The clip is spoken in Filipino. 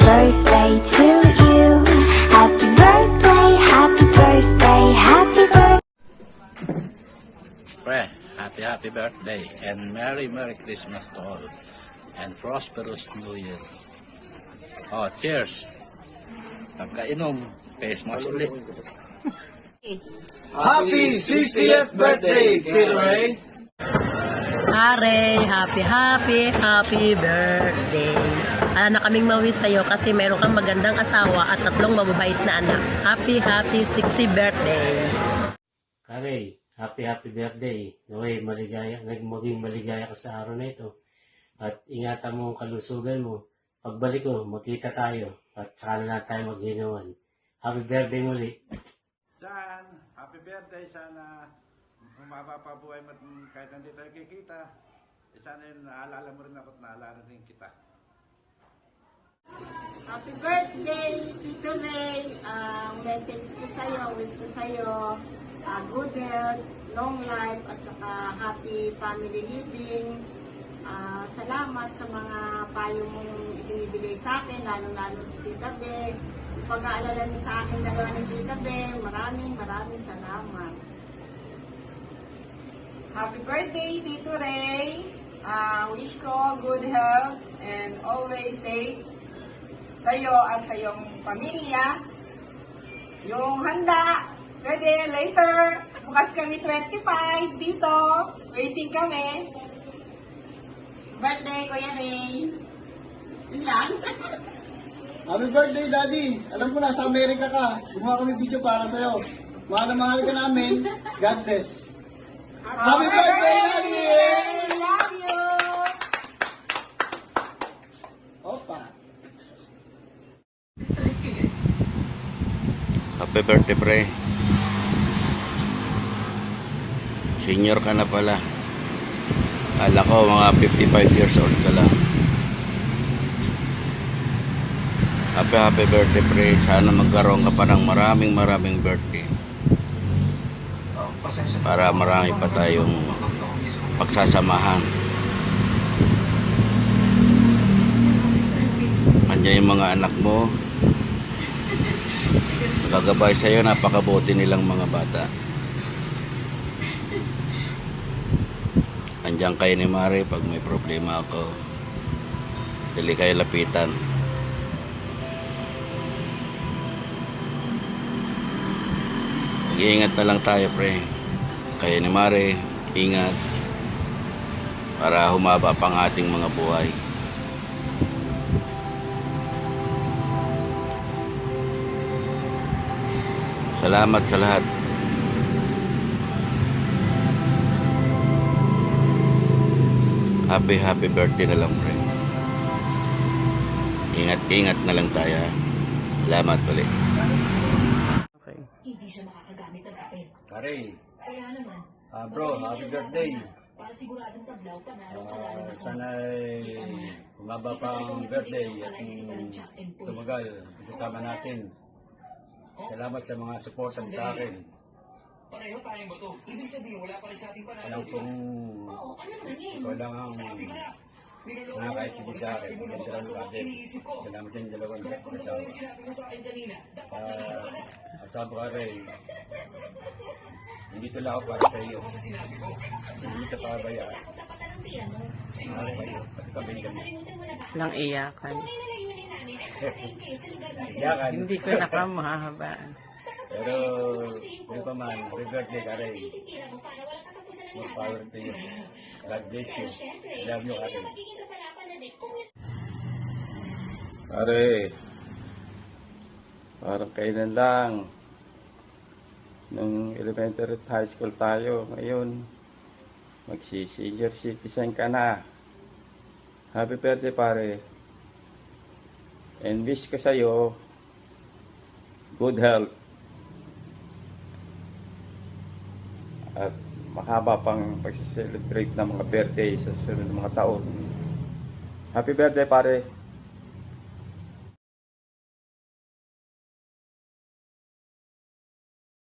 birthday to you. Happy birthday, happy birthday, happy birthday. Pre, happy birthday and Merry Christmas to all and prosperous New Year. Oh, cheers! Pagkainom, face mask ulit. Happy 60th birthday, Tito Ray! Pare, happy birthday. Na kaming mawi sa'yo kasi meron kang magandang asawa at 3 mababait na anak. Happy 60th birthday. Pare, happy birthday. Naway, maging maligaya ka sa araw na ito. At ingatan mo ang kalusugan mo. Pagbalik ko, magkita tayo. At saka na tayo maghinuan. Happy birthday muli. Saan? Happy birthday. Sana humaba pa buhay mo kahit hindi tayo kikita. Sana yun, naalala mo rin ako at naalala rin kita. Happy birthday, Tito Ray. Message ko sa'yo, wish ko sa'yo good health, long life, at saka happy family living. Salamat sa mga payo mong ibinibigay sa akin, lalo-lalo si Tita Be. Yung pag-aalala niyo sa akin dalawa ng Tita Be, maraming salamat. Happy birthday, Tito Ray. Wish ko good health and always safe sa'yo at sa iyong pamilya. Yung handa, pwede later. Bukas kami 25 dito. Waiting kami. Birthday, Kuya Ray. Yun lang. Happy birthday, Daddy! Alam ko nasa Amerika ka. Gumawa kami video para sa'yo. Mahal na mahal ka namin. God bless. Happy birthday, Daddy! Love you! Opa! Happy birthday, pre. Senior ka na pala. Kala ko mga 55 years old ka lang. Happy birthday, pre. Sana magkaroon ka pa ng maraming birthday. Para marami pa tayong pagsasamahan. Andiyan yung mga anak mo. Nagagabay sa'yo, napakabuti nilang mga bata. Andiyan kayo ni Mare pag may problema ako. Dali kayo lapitan. Mag-iingat na lang tayo, pre. Kayo ni Mare, ingat. Para humaba pang ating mga buhay. Salamat sa lahat. Happy birthday na lang, pre. Ingat na lang tayo. Salamat ulit. Okay. Hindi siya makakagamit ng papel. Pare, Kaya naman, bro, happy birthday. para siguradong tablaw, panalo ka lalo na sa... Sana humaba pa ang birthday at tumagal. Kasama natin. Salamat sa mga supportan sa akin. Pareho tayong bato. Ibig sabihin, wala pa rin sa ating panalo. Alam kong Oo, ano naman eh. ikaw lang ang nakakaitibig sa akin. Maganda lang sa akin. Salamat yung dalawang kasama. Asawa ka rin. Hindi ito lang ako para sa iyo. Hindi ka pabayaan. Mahal kayo. Pati pamilya mo. Lang iyakan. Iyakan. Hindi ko nakamahabaan. Pero, may pa man, happy birthday ka rin. More power to you. God bless you. Love you, Karen. Pare, parang kailan lang nung elementary at high school tayo. Ngayon, magsi-senior citizen ka na. Happy birthday, pare. And wish ko sa'yo good health. At mahaba pang pag-celebrate ng mga birthday sa susunod ng mga taon. Happy birthday, pare.